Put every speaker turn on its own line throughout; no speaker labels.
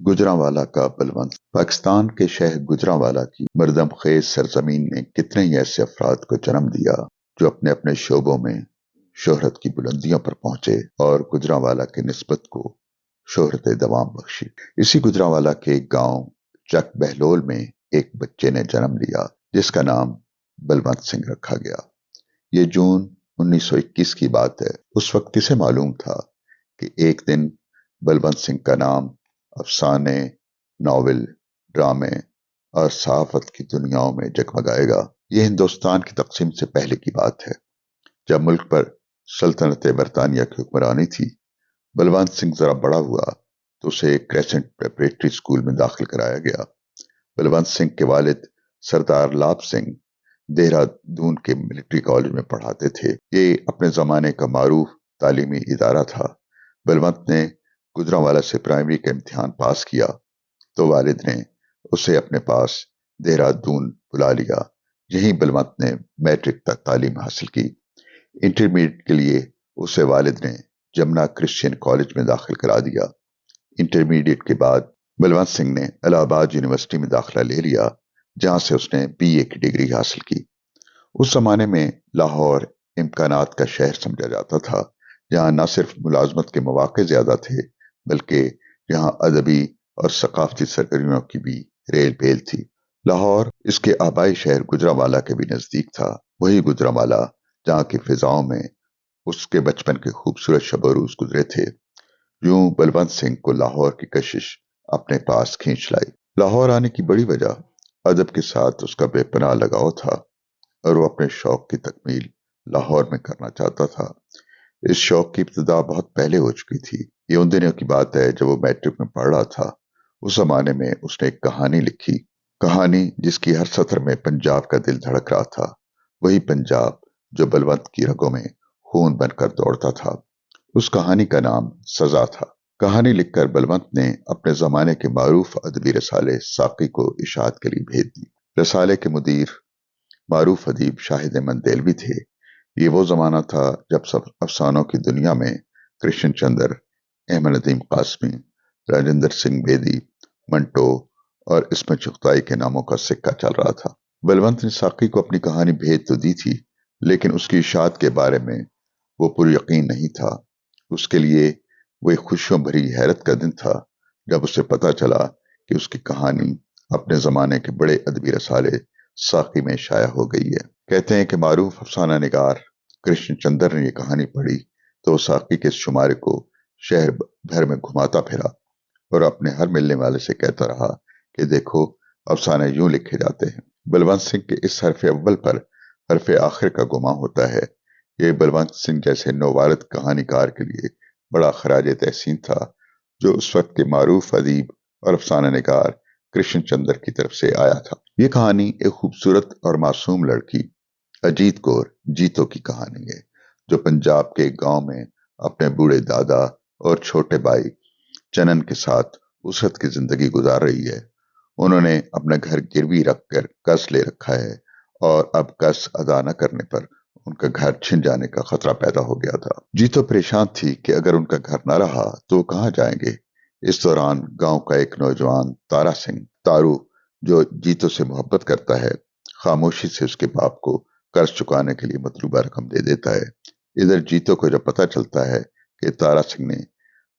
गुजरांवाला का बलवंत। पाकिस्तान के शहर गुजरांवाला की मरदम खेज सरजमीन ने कितने ही ऐसे अफराद को जन्म दिया जो अपने अपने शोबों में शोहरत की बुलंदियों पर पहुंचे और गुजरांवाला की निस्बत को शोहरत दवाम बख्शी। इसी गुजरांवाला के एक गांव चक बहलोल में एक बच्चे ने जन्म लिया जिसका नाम बलवंत सिंह रखा गया। ये जून 1921 की बात है। उस वक्त किसे मालूम था कि एक दिन बलवंत सिंह का नाम अफसाने, नॉवेल, ड्रामे और सहाफत की दुनियाओं में जगमगाएगा। ये हिंदुस्तान की तकसीम से पहले की बात है, जब मुल्क पर सल्तनत बरतानिया की हुक्मरानी थी। बलवंत सिंह जरा बड़ा हुआ तो उसे क्रेसेंट प्रेपरेटरी स्कूल में दाखिल कराया गया। बलवंत सिंह के वालिद सरदार लाभ सिंह देहरादून के मिलिट्री कॉलेज में पढ़ाते थे। ये अपने जमाने का मारूफ तालीमी इदारा था। बलवंत ने गुजरांवाला से प्राइमरी का इम्तिहान पास किया तो वालिद ने उसे अपने पास देहरादून बुला लिया। यहीं बलवंत ने मैट्रिक तक तालीम हासिल की। इंटरमीडिएट के लिए उसे वालिद ने जमुना क्रिश्चियन कॉलेज में दाखिल करा दिया। इंटरमीडिएट के बाद बलवंत सिंह ने इलाहाबाद यूनिवर्सिटी में दाखिला ले लिया, जहां से उसने बीए की डिग्री हासिल की। उस जमाने में लाहौर इम्कानात का शहर समझा जाता था, जहां न सिर्फ मुलाजमत के मौके ज्यादा थे बल्कि यहाँ अदबी और सकाफती सरगर्मियों की भी रेल पेल थी। लाहौर इसके आबाई शहर गुजरांवाला के भी नजदीक था। वही गुजरांवाला जहाँ की फिजाओं में उसके बचपन के खूबसूरत शब-ओ-रूज गुजरे थे। यूं बलवंत सिंह को लाहौर की कशिश अपने पास खींच लाई। लाहौर आने की बड़ी वजह अदब के साथ उसका बेपनाह लगाव था और वो अपने शौक की तकमील लाहौर में करना चाहता था। इस शौक की इब्तिदा बहुत पहले हो चुकी थी। ये उन दिनों की बात है जब वो मैट्रिक में पढ़ रहा था। उस जमाने में उसने एक कहानी लिखी, कहानी जिसकी हर सत्र में पंजाब का दिल धड़क रहा था। वही पंजाब जो बलवंत की रगों में खून बनकर दौड़ता था। उस कहानी का नाम सजा था। कहानी लिखकर बलवंत ने अपने जमाने के मारूफ अदबी रसाले साकी को इशाअत के लिए भेज दी। रसाले के मुदीर मारूफ अदीब शाहिद अहमद देलवी थे। ये वो जमाना था जब सब अफसानों की दुनिया में कृष्ण चंद्र, अहमद नदीम कासमी, राजेंद्र सिंह बेदी, मंटो और इसमें चुगताई के नामों का सिक्का चल रहा था। बलवंत ने साकी को अपनी कहानी भेज तो दी थी, लेकिन उसकी इशाअत के बारे में वो पुर यकीन नहीं था। उसके लिए वो एक खुशियों भरी हैरत का दिन था जब उसे पता चला कि उसकी कहानी अपने जमाने के बड़े अदबी रसाले साकी में शाया हो गई है। कहते हैं कि मारूफ अफसाना निगार कृष्ण चंद्र ने यह कहानी पढ़ी तो साकी के इस शुमारे को शहर भर में घुमाता फिरा और अपने हर मिलने वाले से कहता रहा कि देखो, अफसाने यूं लिखे जाते हैं। बलवंत सिंह के इस हरफ अव्वल पर हरफ आखिर का गुमा होता है। ये बलवंत सिंह जैसे नौवारद कहानीकार के लिए बड़ा खराज तहसीन था, जो उस वक्त के मारूफ अदीब और अफसाना निगार कृष्ण चंद्र की तरफ से आया था। ये कहानी एक खूबसूरत और मासूम लड़की अजीत कौर जीतो की कहानी है, जो पंजाब के एक गांव में अपने बूढ़े दादा और छोटे भाई चनन के साथ उसरत की जिंदगी गुजार रही है। उन्होंने अपना घर गिरवी रखकर कर्ज ले रखा है और अब कर्ज अदा न करने पर उनका घर छिन जाने का खतरा पैदा हो गया था। जीतो परेशान थी कि अगर उनका घर न रहा तो कहाँ जाएंगे। इस दौरान गांव का एक नौजवान तारा सिंह तारू, जो जीतो से मोहब्बत करता है, खामोशी से उसके बाप को कर्ज चुकाने के लिए मतलूबा रकम दे देता है। इधर जीतो को जब पता चलता है कि तारा सिंह ने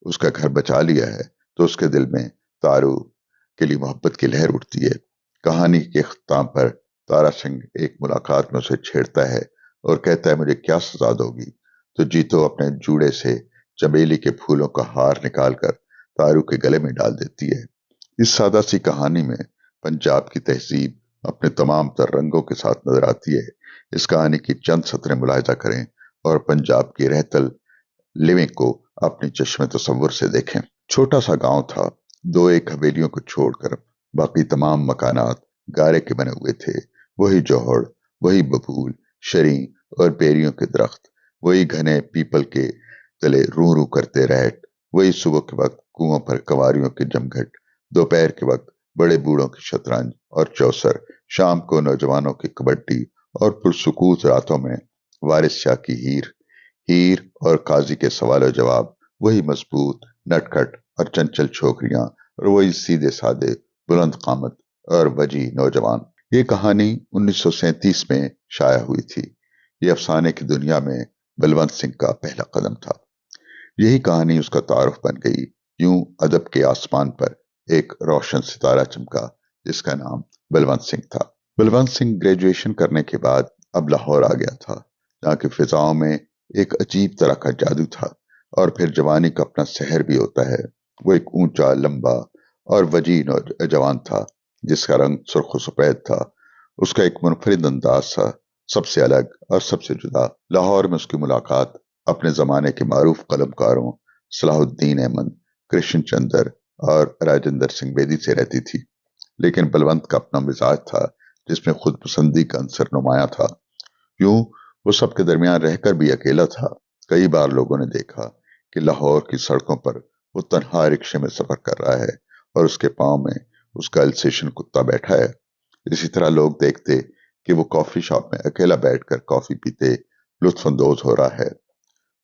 उसका घर बचा लिया है तो उसके दिल में तारू के लिए मोहब्बत की लहर उठती है। कहानी के अख्ताम पर तारा सिंह एक मुलाकात में उसे छेड़ता है और कहता है, मुझे क्या सजा दोगी। तो जीतो अपने जूड़े से चमेली के फूलों का हार निकालकर तारू के गले में डाल देती है। इस सादा सी कहानी में पंजाब की तहजीब अपने तमाम तर रंगों के साथ नजर आती है। इस कहानी की चंद सतरें मुलाहिजा करें और पंजाब की रहतल लिविंग को अपनी चश्मे तसव्वुर से देखें। छोटा सा गांव था। दो एक हवेलियों को छोड़कर बाकी तमाम मकानात गारे के बने हुए थे। वही जौहड़, वही बबूल, शरी और बेरियों के दरख्त, वही घने पीपल के तले रू रू करते रहट, वही सुबह के वक्त कुओं पर कंवारियों की जमघट, दोपहर के वक्त बड़े बूढ़ों की शतरंज और चौसर, शाम को नौजवानों की कबड्डी और पुरसुकूत रातों में वारिस शाह की हीर और काजी के सवाल जवाब, वही मजबूत, नटखट और चंचल छोकरियां اور वही सीधे साधे बुलंद कामत और वजी नौजवान। ये कहानी 1937 में शाया हुई थी। ये अफसाने की दुनिया में बलवंत सिंह का पहला कदम था। यही कहानी उसका तारुफ बन गई। यूं अदब के आसमान पर एक रोशन सितारा चमका जिसका नाम बलवंत सिंह था। बलवंत सिंह ग्रेजुएशन करने के बाद अब लाहौर आ गया था, जहाँ की फिजाओं में एक अजीब तरह का जादू था। और फिर जवानी का अपना सहर भी होता है। वो एक ऊंचा, लंबा और वजी नौजवान था जिसका रंग सुर्ख सफेद था। उसका एक मुनफरिद अंदाज था, सबसे अलग और सबसे जुदा। लाहौर में उसकी मुलाकात अपने जमाने के मारूफ कलमकारों सलाहुद्दीन अहमद, कृष्ण चंद्र और राजेंद्र सिंह बेदी से रहती थी। लेकिन बलवंत का अपना मिजाज था जिसमें खुद पसंदी का अंसर नुमाया था। यूं वो सबके दरमियान रहकर भी अकेला था। कई बार लोगों ने देखा कि लाहौर की सड़कों पर वो तन्हा रिक्शे में सफर कर रहा है और उसके पांव में उसका अल्सेशन कुत्ता बैठा है। इसी तरह लोग देखते कि वो कॉफी शॉप में अकेला बैठकर कॉफी पीते लुत्फ अंदोज हो रहा है।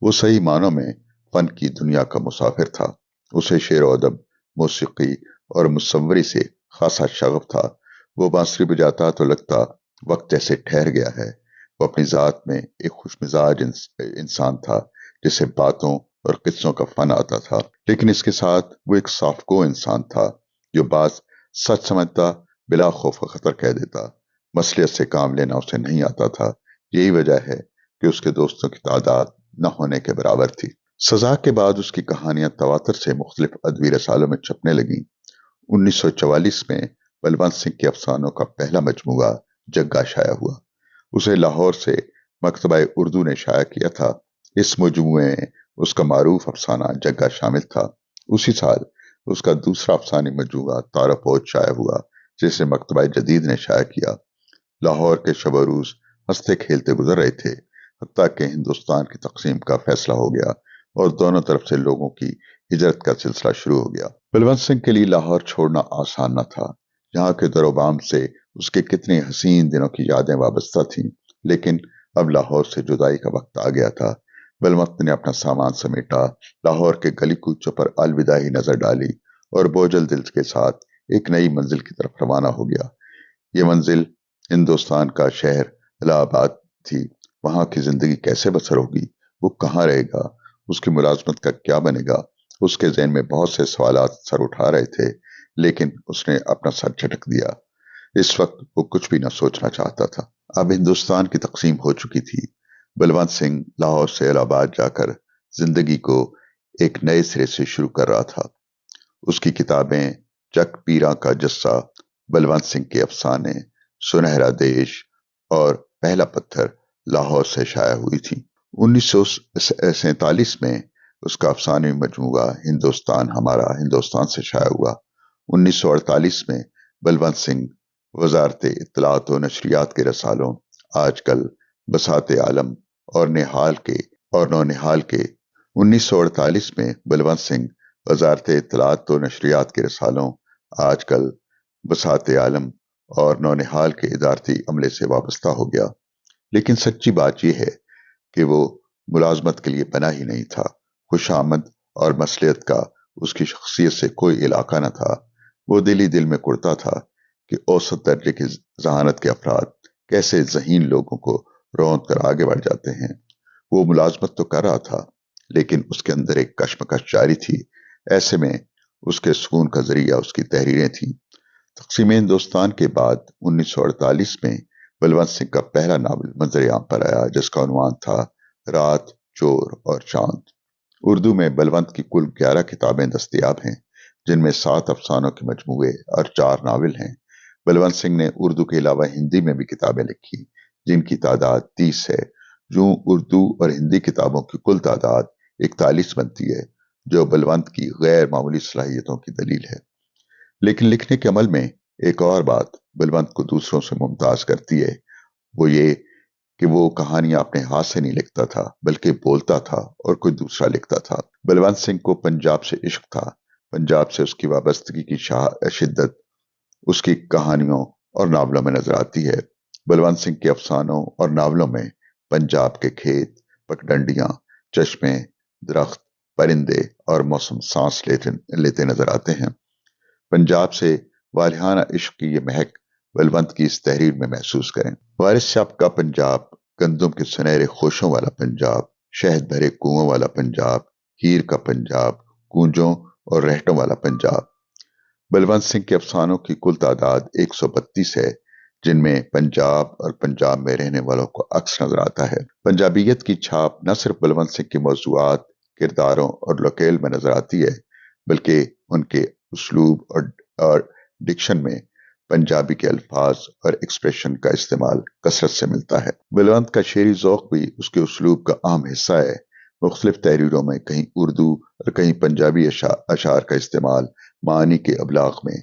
वो सही मानों में फन की दुनिया का मुसाफिर था। उसे शेर व अदब, मौसीकी और मुसव्वरी से खासा शगफ था। वो बांसुरी बजाता तो लगता वक्त जैसे ठहर गया है। वो अपनी जात में एक खुशमिजाज इंसान था जिसे बातों और किस्सों का फन आता था। लेकिन इसके साथ वो एक साफगो इंसान था जो बात सच समझता, बिला खौफ खतर कह देता। मसलियत से काम लेना उसे नहीं आता था। यही वजह है कि उसके दोस्तों की तादाद न होने के बराबर थी। सजा के बाद उसकी कहानियां तवातर से मुख्तलिफ अदबी रसालों में छपने लगीं। 1944 में बलवंत सिंह के अफसानों का पहला मजमूआ जग्गा शाया हुआ। उसे लाहौर से मकतबा उर्दू ने शाया किया था। इस मजमूए में उसका मारूफ अफसाना जग्गा शामिल था। उसी साल उसका दूसरा अफसानी मजमूआ तारपोज शाया हुआ जिसे मकतबा जदीद ने शाया किया। लाहौर के शब रोज हंसते खेलते गुजर रहे थे, हत्ता कि हिंदुस्तान की तकसीम का फैसला हो गया और दोनों तरफ से लोगों की हिजरत का सिलसिला शुरू हो गया। बलवंत सिंह के लिए लाहौर छोड़ना आसान न था। यहाँ के दरोबाम से उसके कितने हसीन दिनों की यादें वाबस्ता थीं। लेकिन अब लाहौर से जुदाई का वक्त आ गया था। बलवंत ने अपना सामान समेटा, लाहौर के गली कूचों पर अलविदाई नजर डाली और बोझल दिल के साथ एक नई मंजिल की तरफ रवाना हो गया। ये मंजिल हिंदुस्तान का शहर इलाहाबाद थी। वहां की जिंदगी कैसे बसर होगी, वो कहाँ रहेगा, उसकी मुलाजमत का क्या बनेगा। उसके ज़हन में बहुत से सवालात सर उठा रहे थे, लेकिन उसने अपना सर झटक दिया। इस वक्त वो कुछ भी न सोचना चाहता था। अब हिंदुस्तान की तकसीम हो चुकी थी। बलवंत सिंह लाहौर से इलाहाबाद जाकर जिंदगी को एक नए सिरे से शुरू कर रहा था। उसकी किताबें चक पीरा का जस्सा, बलवंत सिंह के अफसाने, सुनहरा देश और पहला पत्थर लाहौर से शाया हुई थी। 1947 में उसका अफसाने मजमूआ हिंदुस्तान हमारा हिंदुस्तान से शाया हुआ। 1948 में बलवंत सिंह वजारत इत्तलात व नशरियात के रसालों आजकल, बसात आलम और नौनिहाल के 1948 में बलवंत सिंह वजारत इत्तलात व नशरियात के रसालों आजकल, बसात आलम और नौनिहाल के इदारती अमले से वाबस्ता हो गया। लेकिन सच्ची बात यह है कि वो मुलाजमत के लिए बना ही नहीं था। खुशामद और मसलियत का उसकी शख्सियत से कोई इलाका न था। वो दिल ही दिल में कुड़ता था कि औसत दर्जे की जहानत के अफराद कैसे ज़हीन लोगों को रौंद कर आगे बढ़ जाते हैं। वो मुलाजमत तो कर रहा था, लेकिन उसके अंदर एक कश्मकश जारी थी। ऐसे में उसके सुकून का जरिया उसकी तहरीरें थीं। तक़सीम हिंदुस्तान के बाद 1948 में बलवंत सिंह का पहला नावल मंजर आम पर आया जिसका उन्वान था रात, चोर और चांद। उर्दू में बलवंत की कुल 11 किताबें दस्तयाब हैं, जिनमें 7 अफसानों के मजमूए और 4 नावल हैं। बलवंत सिंह ने उर्दू के अलावा हिंदी में भी किताबें लिखी जिनकी तादाद 30 है। जो उर्दू और हिंदी किताबों की कुल तादाद 41 बनती है, जो बलवंत की गैर मामूली सलाहियतों की दलील है। लेकिन लिखने के अमल में एक और बात बलवंत को दूसरों से मुमताज करती है। वो ये कि वो कहानियां अपने हाथ से नहीं लिखता था, बल्कि बोलता था और कोई दूसरा लिखता था। बलवंत सिंह को पंजाब से इश्क था। पंजाब से उसकी वाबस्तगी की शिद्दत उसकी कहानियों और नावलों में नजर आती है। बलवंत सिंह के अफसानों और नावलों में पंजाब के खेत, पगडंडियां, चश्मे, दरख्त, परिंदे और मौसम सांस लेते नजर आते हैं। पंजाब से वालिहाना इश्क की ये महक बलवंत की इस तहरीर में महसूस करें। वारिस साहब का पंजाब, गंदम के सुनहरे खोशों वाला पंजाब, शहद भरे कुओं वाला पंजाब, हीर का पंजाब, गूंजों और रहटों वाला पंजाब। बलवंत सिंह के अफसानों की कुल तादाद 132 है, जिनमें पंजाब और पंजाब में रहने वालों को अक्स नजर आता है। पंजाबियत की छाप न सिर्फ बलवंत सिंह के मौज़ूआत, किरदारों और लोकेल में नजर आती है, बल्कि उनके उसलूब और डिक्शन में पंजाबी के अल्फाज और एक्सप्रेशन का इस्तेमाल कसरत से मिलता है। बलवंत का शेरी ज़ौक़ भी उसके उसलूब का अहम हिस्सा है। मुख्तलिफ तहरीरों में कहीं उर्दू और कहीं पंजाबी अशार का इस्तेमाल मानी के अबलाग में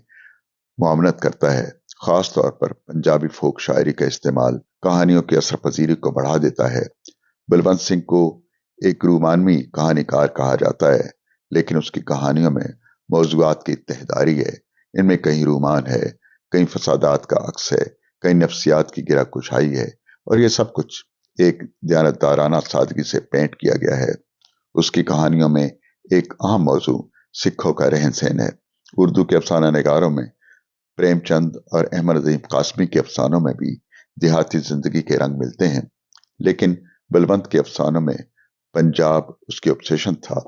मुआवनत करता है। खास तौर पर पंजाबी फोक शायरी का इस्तेमाल कहानियों की असर पजीरी को बढ़ा देता है। बलवंत सिंह को एक रूमानवी कहानीकार कहा जाता है, लेकिन उसकी कहानियों में मौज़ूआत की तहदारी है। इनमें कहीं रूमान है, कहीं फसादात का अक्स है, कहीं नफ्सियात की गिरा कुशाई है, और ये सब कुछ एक दयानतदाराना सादगी से पेंट किया गया है। उसकी कहानियों में एक अहम मौजू सिखों का रहन सहन है। उर्दू के अफसाना निगारों में प्रेमचंद और अहमद नजीम कासमी के अफसानों में भी देहाती जिंदगी के रंग मिलते हैं, लेकिन बलवंत के अफसानों में पंजाब उसकी ऑब्सेशन था।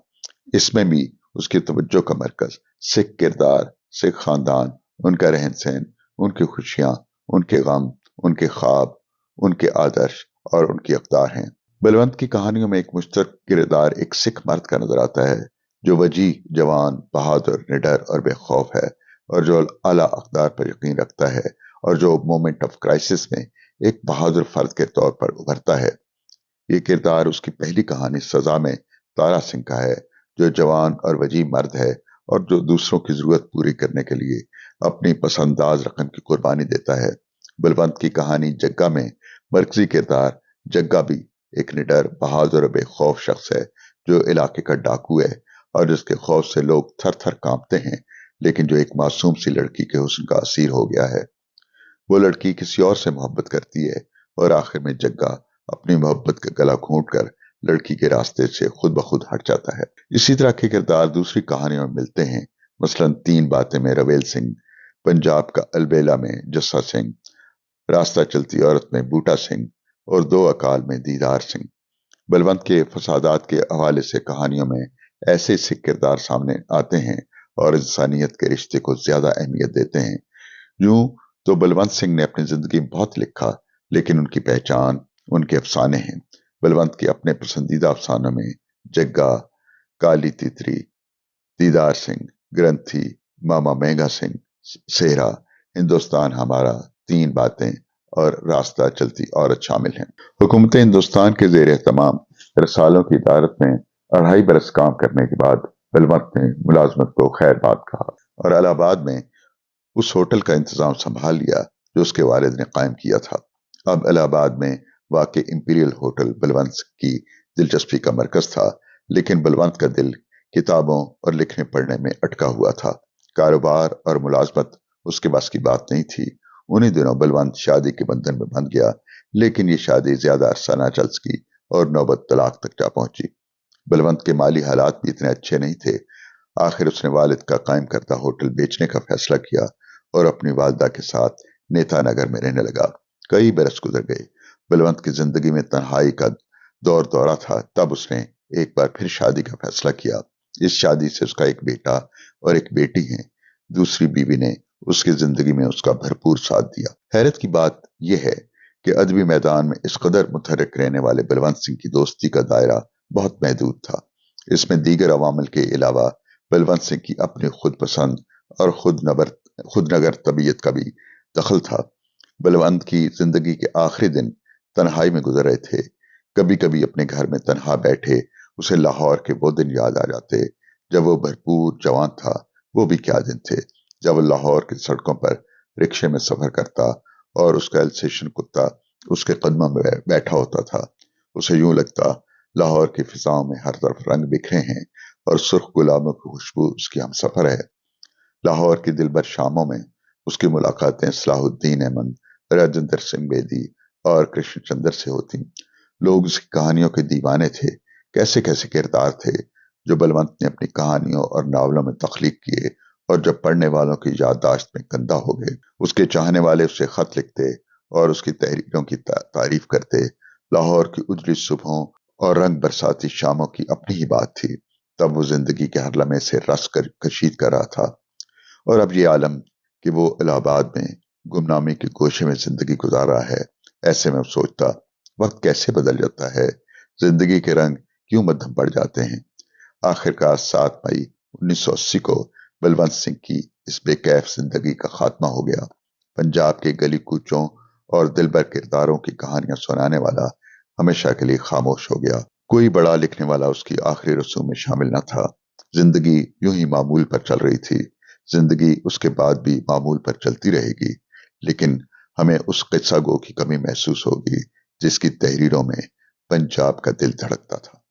इसमें भी उसकी तवज्जो का मरकज सिख किरदार, सिख खानदान, उनका रहन सहन, उनकी खुशियां, उनके गम, उनके ख्वाब, उनके आदर्श और उनकी अक़दार हैं। बलवंत की कहानियों में एक मुश्तरक किरदार एक सिख मर्द का नजर आता है, जो वजीह, जवान, बहादुर, निडर और बेखौफ है, और जो आला अक़दार पर यकीन रखता है, और जो मोमेंट ऑफ क्राइसिस में एक बहादुर फर्द के तौर पर उभरता है। ये किरदार उसकी पहली कहानी सजा में तारा सिंह का है, जो जवान और वजीह मर्द है और जो दूसरों की जरूरत पूरी करने के लिए अपनी पसंदाज रकम की कुर्बानी देता है। बलवंत की कहानी जग्गा में मरकजी किरदार जग्गा भी एक निडर, बहादुर और बेखौफ शख्स है, जो इलाके का डाकू है और जिसके खौफ से लोग थर थर कांपते हैं, लेकिन जो एक मासूम सी लड़की के हुस्न का असीर हो गया है। वो लड़की किसी और से मोहब्बत करती है और आखिर में जग्गा अपनी मोहब्बत का गला घोंटकर लड़की के रास्ते से खुद ब खुद हट जाता है। इसी तरह के किरदार दूसरी कहानियों में मिलते हैं। मसलन 3 बातें में रवेल सिंह, पंजाब का अलबेला में जस्सा सिंह, रास्ता चलती औरत में बूटा सिंह और 2 अकाल में दीदार सिंह। बलवंत के फसादात के हवाले से कहानियों में ऐसे सिख किरदार सामने आते हैं और इंसानियत के रिश्ते को ज्यादा अहमियत देते हैं। यूं तो बलवंत सिंह ने अपनी जिंदगी में बहुत लिखा, लेकिन उनकी पहचान उनके अफसाने हैं। बलवंत के अपने पसंदीदा अफसानों में जग्गा, काली तितरी, दीदार सिंह, ग्रंथी, मामा मेघा सिंह, सेहरा, हिंदुस्तान हमारा, 3 बातें और रास्ता चलती औरत शामिल हैं। हुकूमत हिंदुस्तान के ज़ेर एहतमाम रसालों की इदारत में 2.5 बरस काम करने के बाद बलवंत ने मुलाजमत को खैर बात कहा और इलाहाबाद में उस होटल का इंतजाम संभाल लिया जो उसके वालिद ने कायम किया था। अब इलाहाबाद में वाक़ इंपीरियल होटल बलवंत की दिलचस्पी का मरकज था, लेकिन बलवंत का दिल किताबों और लिखने पढ़ने में अटका हुआ था। कारोबार और मुलाजमत उसके बस की बात नहीं थी। उन्हीं दिनों बलवंत शादी के बंधन में बंध गया, लेकिन ये शादी ज्यादा अरसा न चल सकी और नौबत तलाक तक जा पहुंची। बलवंत के माली हालात भी इतने अच्छे नहीं थे। आखिर उसने वालिद का कायम करता होटल बेचने का फैसला किया और अपनी वालदा के साथ नेता नगर में रहने लगा। कई बरस गुजर गए। बलवंत की जिंदगी में तन्हाई का दौर दौरा था। तब उसने एक बार फिर शादी का फैसला किया। इस शादी से उसका एक बेटा और एक बेटी है। दूसरी बीवी ने उसकी जिंदगी में उसका भरपूर साथ दिया। हैरत की बात यह है कि अदबी मैदान में इस कदर मुतहर्रिक रहने वाले बलवंत सिंह की दोस्ती का दायरा बहुत महदूद था। इसमें दीगर अवामिल के अलावा बलवंत सिंह की अपनी खुद पसंद और खुद नगर तबीयत का भी दखल था। बलवंत की जिंदगी के आखिरी दिन तन्हाई में गुजर रहे थे। कभी कभी अपने घर में तन्हा बैठे उसे लाहौर के वो दिन याद आ जाते जब वो भरपूर जवान था। वो भी क्या दिन थे जब वो लाहौर की सड़कों पर रिक्शे में सफर करता और उसका एल्सेशन कुत्ता उसके कदमों में बैठा होता था। उसे यूं लगता लाहौर की फिजाओं में हर तरफ रंग बिखरे हैं और सुर्ख गुलाबों की खुशबू उसकी हमसफर है। लाहौर की दिलबर शामों में उसकी मुलाकातें सलाहुद्दीन अहमद, राजेंद्र सिंह बेदी और कृष्णचंद्र से होती। लोग उसकी कहानियों के दीवाने थे। कैसे कैसे किरदार थे जो बलवंत ने अपनी कहानियों और नावलों में तख्लीक किए और जब पढ़ने वालों की याददाश्त में गंदा हो गए, उसके चाहने वाले उससे खत लिखते और उसकी तहरीरों की तारीफ करते। लाहौर की उजली सुबहों और रंग बरसाती शामों की अपनी ही बात थी। तब वो जिंदगी के हर लम्हे से रस कर कशीद कर रहा था। और अब ये आलम कि वो इलाहाबाद में गुमनामी के गोशे में जिंदगी गुजार रहा है। ऐसे में सोचता, वक्त कैसे बदल जाता है, जिंदगी के रंग क्यों मध्यम पड़ जाते हैं। आखिरकार 7 मई 1980 को बलवंत सिंह की इस बेकैफ जिंदगी का खात्मा हो गया। पंजाब के गली कूचों और दिलबर किरदारों की कहानियां सुनाने वाला हमेशा के लिए खामोश हो गया। कोई बड़ा लिखने वाला उसकी आखिरी रसूम में शामिल न था। जिंदगी यूं ही मामूल पर चल रही थी। जिंदगी उसके बाद भी मामूल पर चलती रहेगी, लेकिन हमें उस किस्सा गो की कमी महसूस होगी जिसकी तहरीरों में पंजाब का दिल धड़कता था।